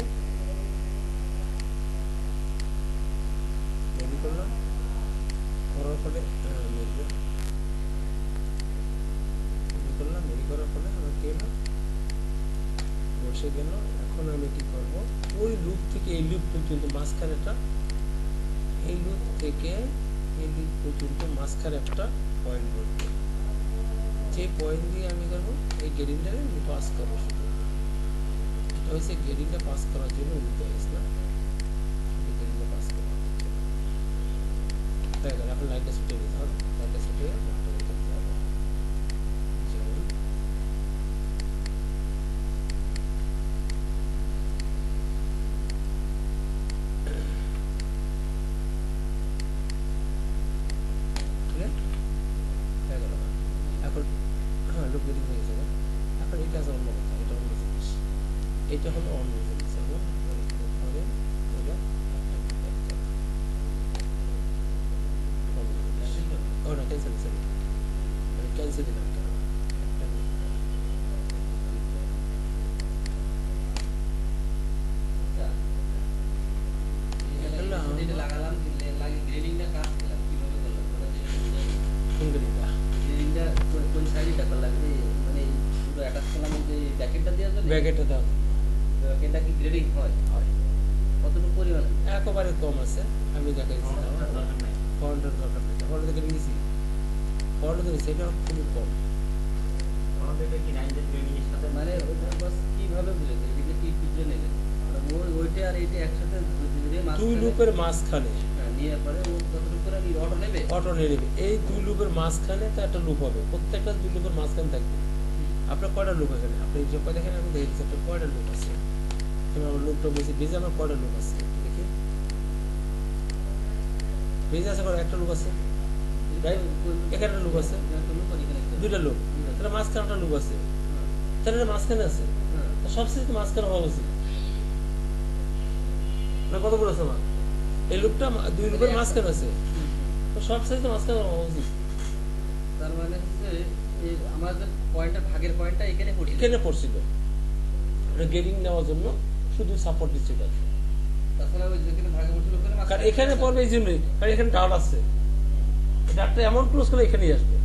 ভেরি করলাম, করার ফলে ভেরি করলাম, ভেরি করার ফলে আমার কি হলো, বসে গেল। এখন আমি কি করব, ওই লুপ থেকে এই লুপ পর্যন্ত মাঝখানেটা, এই লুপ থেকে এই লুপ পর্যন্ত মাঝখানে একটা পয়েন্ট বলবো, যে পয়েন্ট দিয়ে আমি করবো এই গেরিনটারে আমি পাস করবো। শুধু এটা হচ্ছে গেরিনটা পাস করার জন্য উল্টো হয়েছে না, শুধু গেরিনটা পাস করা হয়ে গেল। এখন লাইনটা ছুটে নিতে হবে, লাইনটা ছুটে মাঠটা করতে হবে। যেমন এখন হ্যাঁ লুপ গেটিং হয়ে গেছে। এখন এটা আছে অন্য কথা, এটা অন্য জিনিস, এটা হলো অন্য জিনিস। এবং ধরেন এটা ওটা ক্যান্সেল দিচ্ছেন, আমি ক্যান্সেল দিলাম কেন, লাগালাম, লাগে গ্রেডিংটা কাজ করলাম কিভাবে করলাম, কোন গেটিংটা গ্রেডিংটা কোন সাইডটা করলাম, মানে পুরো অ্যাটাচ করলাম যে ব্যাকেটটা দেওয়ার জন্য, ব্যাকেটটা দাও, ব্যাকেটটা কি গ্রেডিং হয়, কতটুকু পরিমাণে? একেবারে কম আছে। আমি দেখাইছি ফন্টের দরকার নেই, ফন্ট থেকে নিয়েছি, ফন্ট থেকে সেটা খুবই কম। মানে ওটা বাস কিভাবে বুঝেছে এদিকে কি পিছনে নেবে, মানে ওইটা আর এইটা একসাথে দুই লুপের মাঝখানে নিয়ে পরে ও কতটুকু করে অটো নেবে, অটো নিয়ে নেবে। এই দুই লুপের মাঝখানে তো একটা লুপ হবে, প্রত্যেকটা দুই লুপের মাঝখানে থাকবে। আপনার কয়টা লুপ এখানে, আপনি যে কয় দেখেন, আমি দেখে দিচ্ছি আপনার কয়টা লুপ আছে। আমার লুপটা বেশি বেজে, আমার কয়টা লুপ আছে দেখি, বেজে আছে কয়টা, একটা লুপ আছে, এখানে লুপ আছে, দুইটা লুপ, তাহলে মাঝখানে একটা লুপ আছে, তাহলে মাঝখানে আছে, সবচেয়ে মাঝখানে হওয়া উচিত না। কত বড় আছে আমার এই লুপটা, দুই লুপের মাঝখানে আছে, তো সবচেয়ে মাঝখানে হওয়া উচিত। তার মানে হচ্ছে এই আমাদের পয়েন্টটা, ভাগের পয়েন্টটা এখানে পড়ছিল, এখানে পড়ছিল, এটা গেটিং নেওয়ার জন্য শুধু সাপোর্ট দিচ্ছে। তাছাড়া ওই যেখানে ভাগে পড়ছিল ওখানে কারণ এখানে পড়বে এই জন্যই, কারণ এখানে ডাউট আছে, ডাউটটা এমন ক্লোজ করে এখানেই আসবে।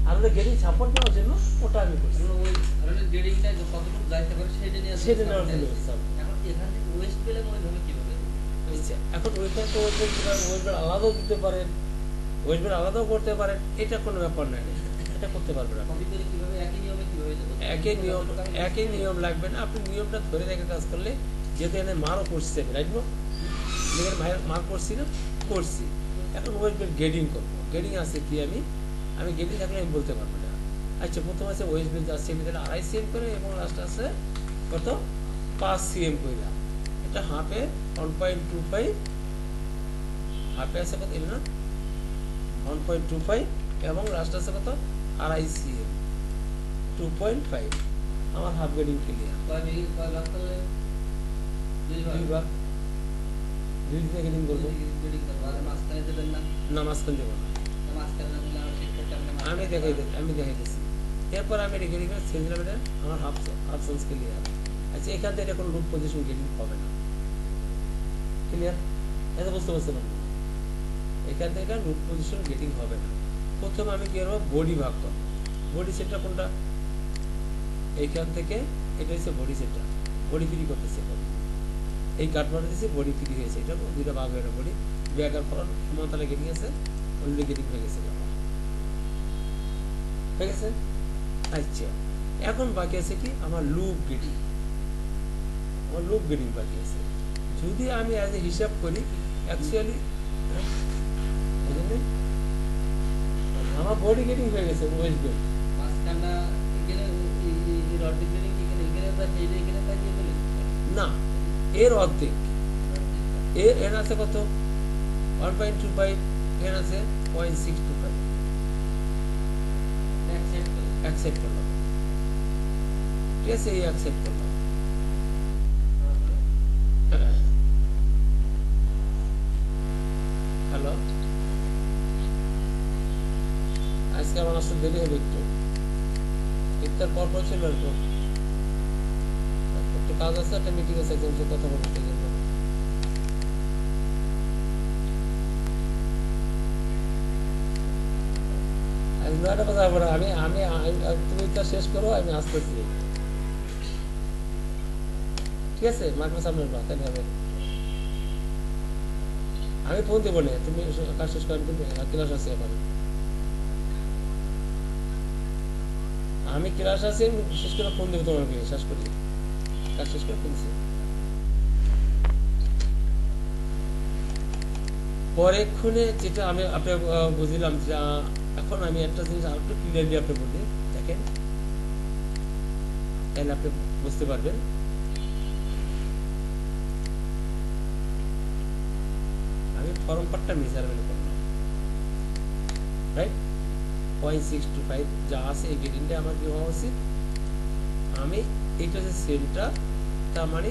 আর ওটা গেটিং সাপোর্ট নেওয়ার জন্য ওটা আমি করছি, ওই ধরনের গ্রেডিংটা কতটুকু যাইতে পারে সেটা নিয়ে সেটা নেওয়ার জন্য। এখন এখান থেকে ওয়েস্ট পেলে মনে হবে কিভাবে, আচ্ছা এখন ওইখানে তো ওয়েস্ট আলাদাও দিতে পারেন, ওয়েস্ট আলাদাও করতে পারেন, এটা কোনো ব্যাপার নয়, এটা করতে পারবেন আপনি। কপি করে কিভাবে একই নিয়মে কিভাবে দেবো, একই নিয়ম লাগবে না, আপনি নিয়মটা ধরে রেখে কাজ করলে, যেহেতু এখানে মারও করছি আমি, রাইট, এখানে মার করছি না, করছি। এখন ওয়েস্ট গেটিং করবো, গেটিং আছে কি, আমি গেটিং থাকলে আমি বলতে পারবো না। আচ্ছা প্রথম আছে ওয়েস্ট বেঞ্চ আছে ভিতরে 2.5 cm করে, এবং লাস্ট আছে কত 5 cm করে, এটা হাফে 1.25, হাফে আছে কত এল না 1.25, এবং লাস্ট আছে কত 2.5 cm 2.5। আমার হাফ গেটিং ক্লিয়ার। দুই ভাগ, দুই দিকে গেটিং করবো না, মাঝখান দেবো না, আমি দেখাইতেছি। এরপর আমি এটা গেটিং করে ছেড়ে দিলাম, এটা আমার হাফ সেন্স ক্লিয়ার। আচ্ছা এখান থেকে কোনো লুপ পজিশন গেটিং হবে না, ক্লিয়ার, এটা বুঝতে পারছেন? এখান থেকে লুপ পজিশন গেটিং হবে না। প্রথমে আমি কি করবো, বডি ভাগ করবো। বডি সেটটা কোনটা, এইখান থেকে এটা হচ্ছে বডি সেটটা, বডি ফ্রি করতেছে, এই কাট মারা দিয়েছে, বডি ফ্রি হয়েছে, এটা দুইটা ভাগ হয়ে বডি ব্যাগার ফলন সমানতালে গেটিং আছে, অলরেডি গেটিং হয়ে গেছে, ঠিক আছে। আচ্ছা এখন বাকি আছে কি, আমার লুপ গেটিং, আমার লুপ গেটিং বাকি আছে। যদি আমি অ্যাজ এ হিসাব করি, অ্যাকচুয়ালি আমার বডি গেটিং হয়ে গেছে, ওয়েস্ট বেল্ট না, এর অর্ধেক, এর আছে কত 1.25, এর আছে 0.625, অ্যাকসেপ্ট করলাম, ঠিক আছে, এই অ্যাকসেপ্ট করলাম। হ্যালো, আজকে আমার আসতে দেরি হবে একটু, ইফতার পর ছিল একটু কাজ আছে, একটা মিটিং আছে, একজন সাথে কথা বলতে গেল। নয়টা কথা হবে না, আমি আমি তুমি তো শেষ করো, আমি আসতেছি। ঠিক আছে, মাইক্রো সামনের বা তাহলে হবে। আমি ফোন দেবো না, তুমি কাজ শেষ করে তুমি ক্লাস আছে এখন। আমি ক্লাস আছি, আমি শেষ করে ফোন দেবো তোমাকে, শেষ করি কাজ শেষ করে ফেলছি। পরেক্ষণে যেটা আমি আপনার বুঝলাম যে এখন আমি একটা জিনিস আর একটু ক্লিয়ারলি আপনি বলি, দেখেন তাহলে আপনি বুঝতে পারবেন। আমি ফর্ম পার্টটা মেজারমেন্ট করলাম, রাইট? 0.625 যা আছে এই গ্রেডিংটা আমার কি হওয়া উচিত। আমি এইটা যে সেলটা, তার মানে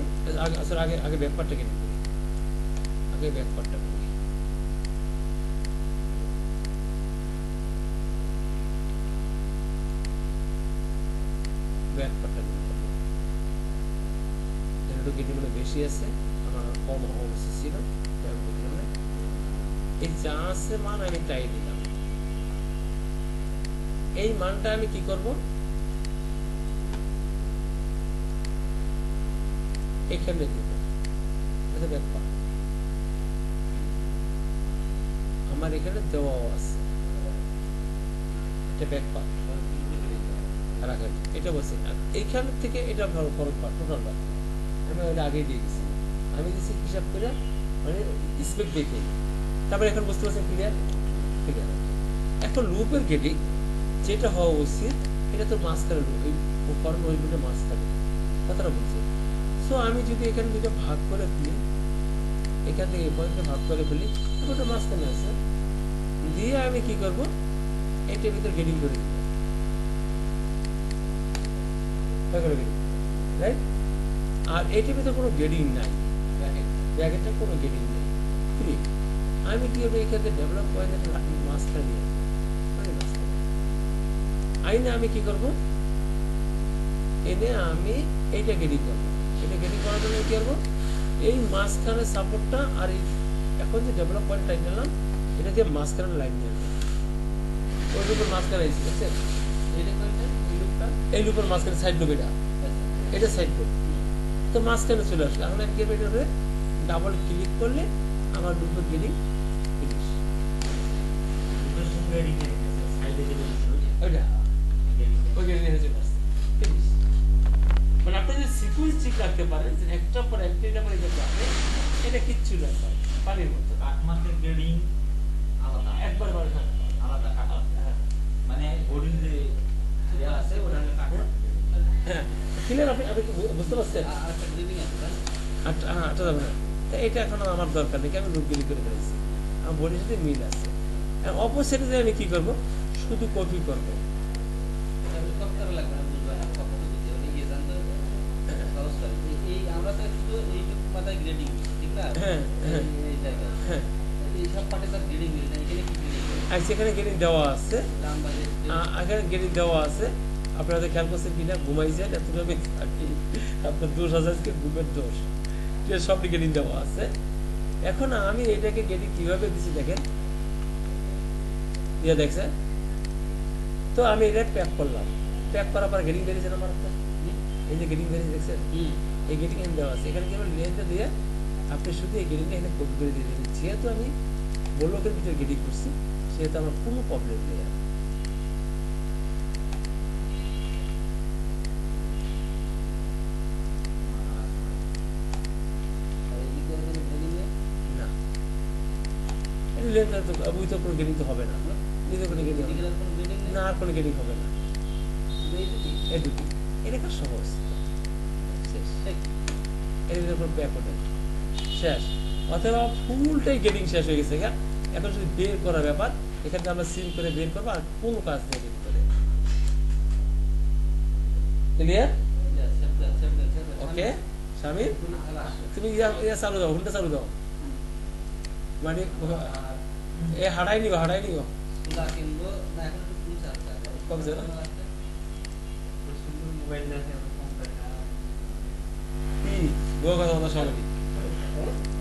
আসলে আগে আগে ব্যাকপার্টটা কেটে করি, আগে ব্যাকপার্টটা করি। ব্যাকপার্টটা একটু গেটিং মানে বেশি আছে, আমার কম হওয়া উচিত ছিল। এই যা আছে মান আমি তাই দিলাম। এই মানটা আমি কি করব, এখানে দিব। এটা ব্যাপার আমার এখানে দেওয়াও আছে, এটা ব্যাপার রাখেন, এটা বলছি। এইখান থেকে এটা ফরম পার টোটাল বার আমি ওটা আগেই দিয়ে গেছি। আমি দিচ্ছি হিসাব করে, মানে স্পেক দেখে। তারপরে এখন বুঝতে পারছেন ক্লিয়ার? ক্লিয়ার। এখন লুপের গেটিং যেটা হওয়া উচিত, এটা তো মাঝখানে ওই ফর্ম ওইগুলো মাঝখানে, কথাটা বলছি। সো আমি যদি এখানে দুটো ভাগ করে ফেলি, এখান থেকে এই পয়েন্টে ভাগ করে ফেলি, ওটা মাঝখানে আছে, দিয়ে আমি কি করব, এটার ভিতরে গেটিং করে দিব, রাইট? আর এটার ভিতরে কোনো গেটিং নাই, ব্র্যাকেটটা কোনো গেটিং নেই, ফ্রি। আমি কি করবো, এখানে ডেভেলপ পয়েন্টের মাঝখানে নিয়ে আসবো, মানে মাঝখানে আইনে আমি কি করব, এনে আমি এইটা গেটিং করবো। এটা গেটিং করার জন্য কি করবো, এই মাঝখানে সাপোর্টটা আর এই এখন যে ডেভেলপ পয়েন্ট লাইন নিলাম, এটা দিয়ে মাঝখানে লাইন নিয়ে আসবো। ওই লুপের মাঝখানে এসেছে, এই লুপের মাঝখানে সাইড লুপ, এটা সাইড লুপ, তো মাঝখানে চলে আসলো। এখন আমি কি করবো, ডাবল ক্লিক করলে আমার লুপের গেটিং ফিনিশ। মানে আপনি যদি সিকুয়েন্স ঠিক রাখতে পারেন, যে একটার পর একটা পরে যাবে, এটা কিচ্ছু না, পানির মতো। কাটমার্কের গ্রেডিং আলাদা, একবার আলাদা মানে বোর্ডিং যে সিরিয়াল আছে ওটা কাটমার্কের হ্যাঁ, ক্লিয়ার? আপনি আপনি বুঝতে পারছেন? আরেকটা গ্রেডিং আছে না? আটটা যাবে না, এটা এখন আমার দরকার নেই, আমি লুপ গেলি করে ফেলেছি, আমার বডির সাথে মিল আছে। অপোজিটে যে আমি কি করব, শুধু কপি করবো। কপি লাগবে না, বুঝবেন না, কপি তো দিতে হবে, ইয়ে জানতে হবে, সহজ করে। এই আমরা তো শুধু এইটুকু মাথায় গ্রেডিং, ঠিক না? হ্যাঁ, হ্যাঁ, এই জায়গায় হ্যাঁ। এই সব পার্টে তার গ্রেডিং মিলে যায়। এখানে কি গ্রেডিং? আর সেখানে গেটিং দেওয়া আছে, দাম বাজেট এখানে গেটিং দেওয়া আছে। আপনারা তো খেয়াল করছেন কিনা, ঘুমাইছেন এতটা আমি থাকি, আপনার দোষ আছে, আজকে ঘুমের দোষ, ঠিক আছে? সব গেটিং দেওয়া আছে। এখন আমি এটাকে গেটিং কিভাবে দিচ্ছি দেখেন, ইয়ে দেখছেন তো? আমি এটা প্যাক করলাম, প্যাক করার পর গেটিং বেরিয়েছে আমার একটা, এই যে গেটিং বেরিয়েছে দেখছেন, এই গেটিং এখানে দেওয়া আছে। এখানে কেবল লেনটা দিয়ে আপনি শুধু এই গেটিংটা এখানে কপি করে দিয়ে দেবেন। যেহেতু আমি ব্লকের ভিতরে গেটিং করছি, সেহেতু আমার কোনো প্রবলেম নেই। না, লেনটা তো ওই তো কোনো গেটিং তো হবে না, নিজে কোনো গেটিং হবে না, আর কোনো গেটিং হবে না, এই দুটি। এটা কাজ সহজ, শেষ। এর ভিতরে কোনো ব্যাক নেই, শেষ। অথবা ফুলটাই গেটিং শেষ হয়ে গেছে। এখন শুধু বের করার ব্যাপার, এখানে আমরা সিম করে বের করবো, আর কোনো কাজ নেই ভিতরে। ক্লিয়ার? ওকে স্বামী, তুমি ইয়া চালু দাও, হুন্ডা চালু দাও, মানে এ হারাই নিও, হারাই নিও। কিনবো না, এখন একটু ফুল চাচ্ছে কম যেন মোবাইল দেখে কম টাকা কি বড় কথা কথা সবাই